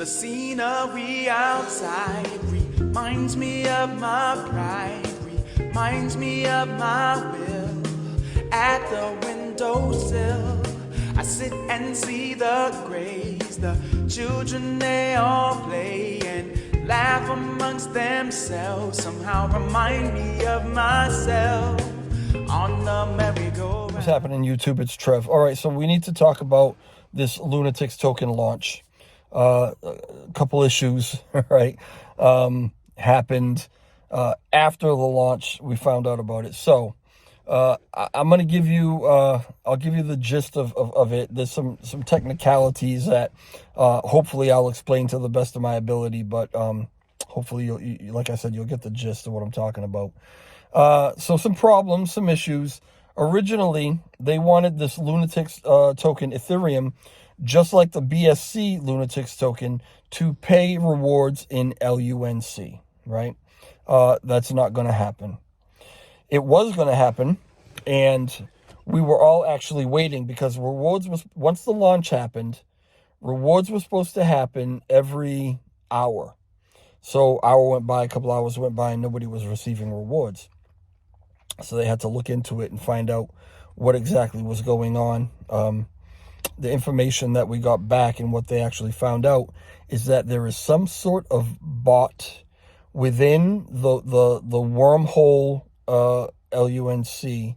the scenery outside reminds me of my pride, reminds me of my will. At the windowsill, I sit and see the grays, the children, they all play and laugh amongst themselves. Somehow remind me of myself on the merry-go-round. What's happening, YouTube? It's Trev. All right, so we need to talk about this Lunatics token launch. A couple issues, right, happened after the launch. We found out about it. So I'm going to give you, I'll give you the gist of it. There's some technicalities that hopefully I'll explain to the best of my ability, but hopefully, like I said, you'll get the gist of what I'm talking about. So some problems, some issues. Originally, they wanted this Lunatics token, Ethereum, just like the BSC Lunatics token, to pay rewards in LUNC, right? That's not going to happen. It was going to happen, and we were all actually waiting because rewards was, once the launch happened, rewards was supposed to happen every hour. So hour went by, a couple hours went by, and nobody was receiving rewards. So they had to look into it and find out what exactly was going on. The information that we got back and what they actually found out is that there is some sort of bot within the wormhole LUNC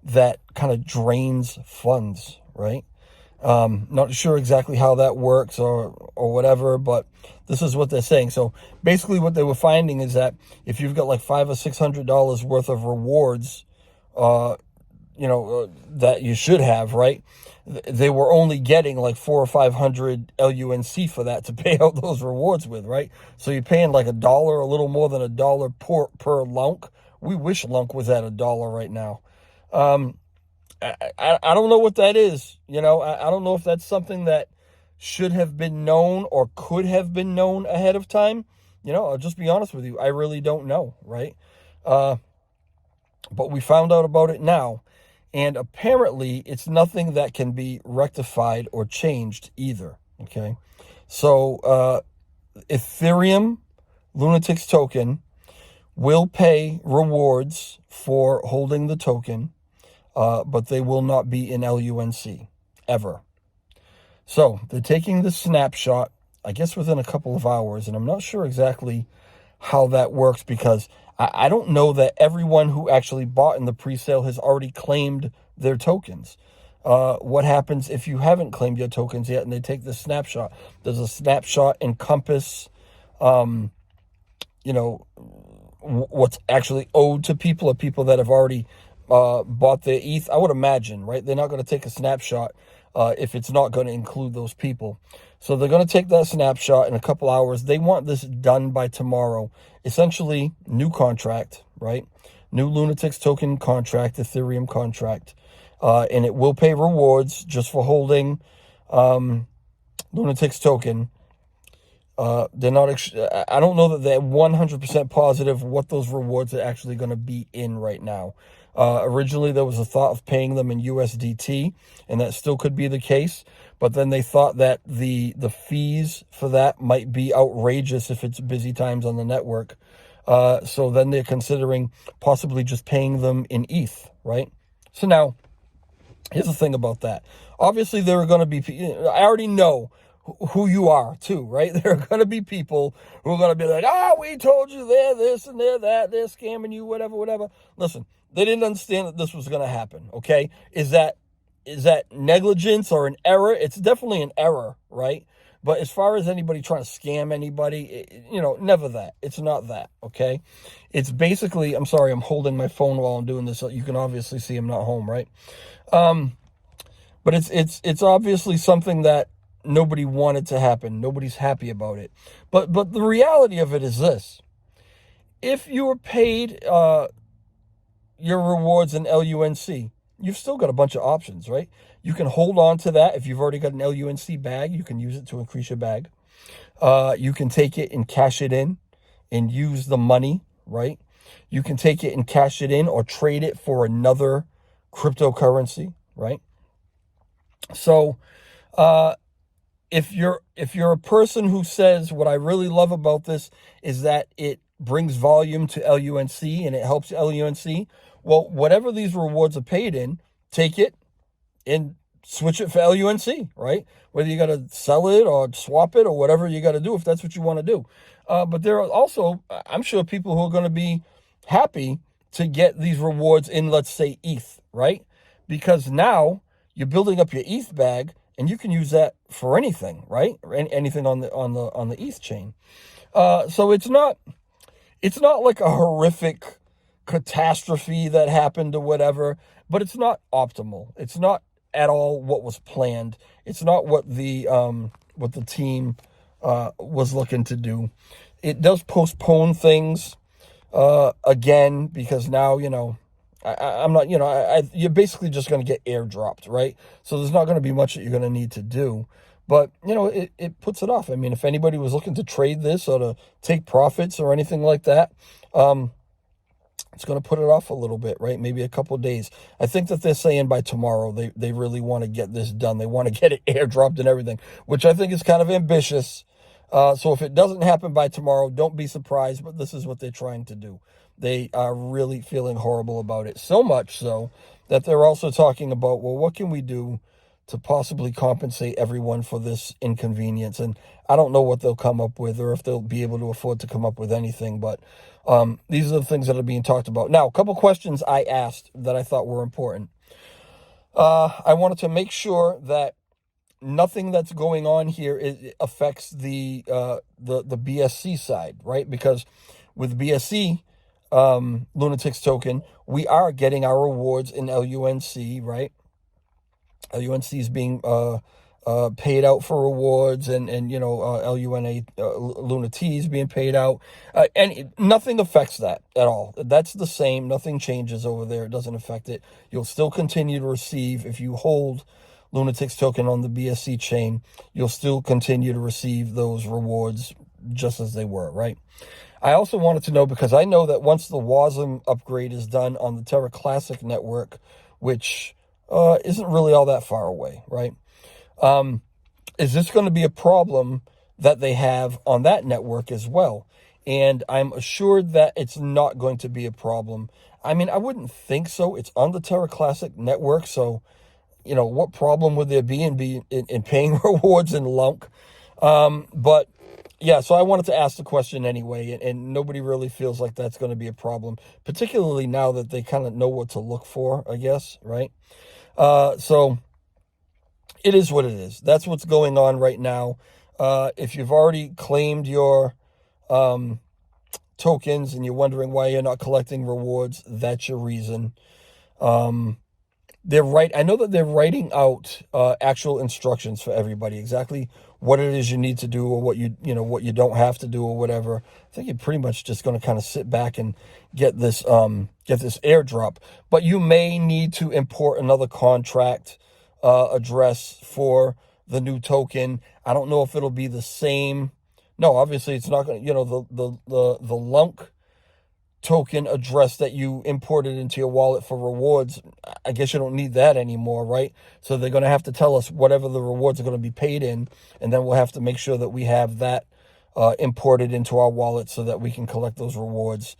that kind of drains funds, right? Not sure exactly how that works or whatever, but this is what they're saying. So basically what they were finding is that if you've got like $500 or $600 worth of rewards, that you should have, right? They were only getting like 400 or 500 LUNC for that to pay out those rewards with, right? So you're paying like $1, a little more than $1 per lunk. We wish lunk was at $1 right now. I don't know what that is. I don't know if that's something that should have been known or could have been known ahead of time. I'll just be honest with you. I really don't know, right? But we found out about it now. And apparently it's nothing that can be rectified or changed either, okay? So Ethereum Lunatics token will pay rewards for holding the token, but they will not be in LUNC, ever. So they're taking the snapshot, I guess within a couple of hours, and I'm not sure exactly how that works because I don't know that everyone who actually bought in the pre-sale has already claimed their tokens. What happens if you haven't claimed your tokens yet and they take the snapshot? Does a snapshot encompass, what's actually owed to people or people that have already bought their ETH? I would imagine, right? They're not going to take a snapshot if it's not going to include those people. So they're going to take that snapshot in a couple hours. They want this done by tomorrow. Essentially, new contract, right? New Lunatics token contract, Ethereum contract. And it will pay rewards just for holding Lunatics token. They're not. I don't know that they're 100% positive what those rewards are actually going to be in right now. Originally, there was a thought of paying them in USDT, and that still could be the case. But then they thought that the fees for that might be outrageous if it's busy times on the network. So then they're considering possibly just paying them in ETH, right? So now, here's the thing about that. Obviously, there are going to be, I already know who you are too, right? There are going to be people who are going to be like, we told you they're this and they're that, they're scamming you, whatever. Listen, they didn't understand that this was going to happen, okay? Is that negligence or an error? It's definitely an error, right? But as far as anybody trying to scam anybody, never that. It's not that, okay? It's basically, I'm sorry, I'm holding my phone while I'm doing this. So you can obviously see I'm not home, right? But it's obviously something that nobody wanted to happen. Nobody's happy about it. But the reality of it is this. If you were paid your rewards in LUNC, you've still got a bunch of options, right? You can hold on to that. If you've already got an LUNC bag, you can use it to increase your bag. You can take it and cash it in and use the money, right? You can take it and cash it in or trade it for another cryptocurrency, right? So if you're a person who says what I really love about this is that it brings volume to LUNC and it helps LUNC, well, whatever these rewards are paid in, take it and switch it for LUNC, right? Whether you got to sell it or swap it or whatever you got to do, if that's what you want to do. But there are also, I'm sure, people who are going to be happy to get these rewards in, let's say, ETH, right? Because now you're building up your ETH bag, and you can use that for anything, right? Or anything on the ETH chain. So it's not like a horrific catastrophe that happened or whatever, but it's not optimal. It's not at all what was planned. It's not what the team was looking to do. It does postpone things again, because now, I'm not, you're basically just going to get airdropped, right? So there's not going to be much that you're going to need to do. But, it puts it off. I mean, if anybody was looking to trade this or to take profits or anything like that, it's going to put it off a little bit, right? Maybe a couple of days. I think that they're saying by tomorrow they really want to get this done. They want to get it airdropped and everything, which I think is kind of ambitious. So if it doesn't happen by tomorrow, don't be surprised, but this is what they're trying to do. They are really feeling horrible about it, so much so that they're also talking about, well, what can we do to possibly compensate everyone for this inconvenience? And I don't know what they'll come up with, or if they'll be able to afford to come up with anything, but these are the things that are being talked about. Now, a couple questions I asked that I thought were important. I wanted to make sure that nothing that's going on here affects the BSC side, right? Because with BSC Lunatics token, we are getting our rewards in LUNC, right? LUNC is being paid out for rewards, and LUNA Luna T is being paid out, and nothing affects that at all. That's the same. Nothing changes over there. It doesn't affect it. You'll still continue to receive, if you hold Lunatics token on the BSC chain, you'll still continue to receive those rewards just as they were, right? I also wanted to know, because I know that once the WASM upgrade is done on the Terra Classic network, which isn't really all that far away, right? Is this going to be a problem that they have on that network as well? And I'm assured that it's not going to be a problem. I mean, I wouldn't think so. It's on the Terra Classic network, so what problem would there be in paying rewards in LUNC? But yeah, so I wanted to ask the question anyway, and nobody really feels like that's going to be a problem, particularly now that they kind of know what to look for, I guess, right? So it is what it is. That's what's going on right now. If you've already claimed your tokens and you're wondering why you're not collecting rewards, that's your reason. I know that they're writing out actual instructions for everybody, exactly what it is you need to do, or what you don't have to do, or whatever. I think you're pretty much just going to kind of sit back and get this airdrop. But you may need to import another contract address for the new token. I don't know if it'll be the same. No, obviously it's not going to, the LUNC token address that you imported into your wallet for rewards, I guess you don't need that anymore, right? So they're going to have to tell us whatever the rewards are going to be paid in, and then we'll have to make sure that we have that imported into our wallet so that we can collect those rewards.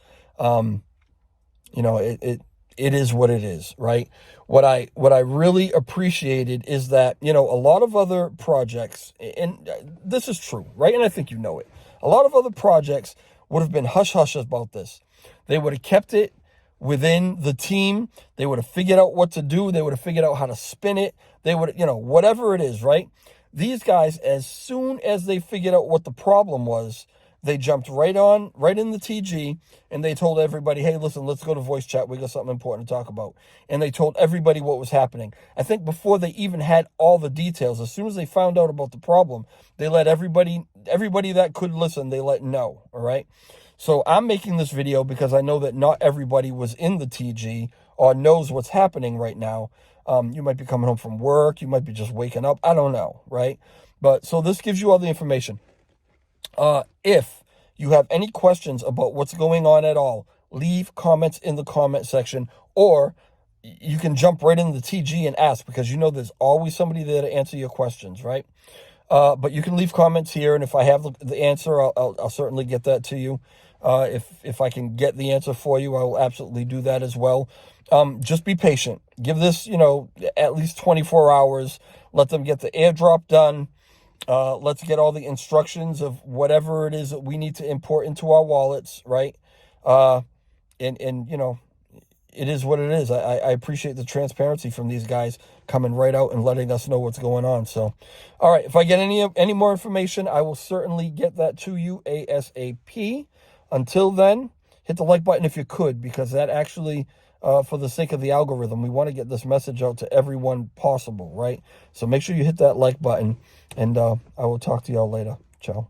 It is what it is, right? What I really appreciated is that, a lot of other projects, and this is true, right? And I think you know it. A lot of other projects would have been hush-hush about this. They would have kept it within the team. They would have figured out what to do. They would have figured out how to spin it. They would, whatever it is, right? These guys, as soon as they figured out what the problem was, they jumped right in the TG, and they told everybody, hey, listen, let's go to voice chat. We got something important to talk about. And they told everybody what was happening. I think before they even had all the details, as soon as they found out about the problem, they let everybody that could listen, they let know, all right? So I'm making this video because I know that not everybody was in the TG or knows what's happening right now. You might be coming home from work. You might be just waking up. I don't know, right? But so this gives you all the information. If you have any questions about what's going on at all, leave comments in the comment section, or you can jump right in the TG and ask, because there's always somebody there to answer your questions, right? But you can leave comments here, and if I have the answer, I'll certainly get that to you. If I can get the answer for you, I will absolutely do that as well. Just be patient. Give this, at least 24 hours. Let them get the airdrop done. Let's get all the instructions of whatever it is that we need to import into our wallets, right? And it is what it is. I appreciate the transparency from these guys coming right out and letting us know what's going on. So, all right, if I get any more information, I will certainly get that to you ASAP. Until then, hit the like button if you could, because that actually, for the sake of the algorithm, we want to get this message out to everyone possible, right? So make sure you hit that like button, and I will talk to y'all later. Ciao.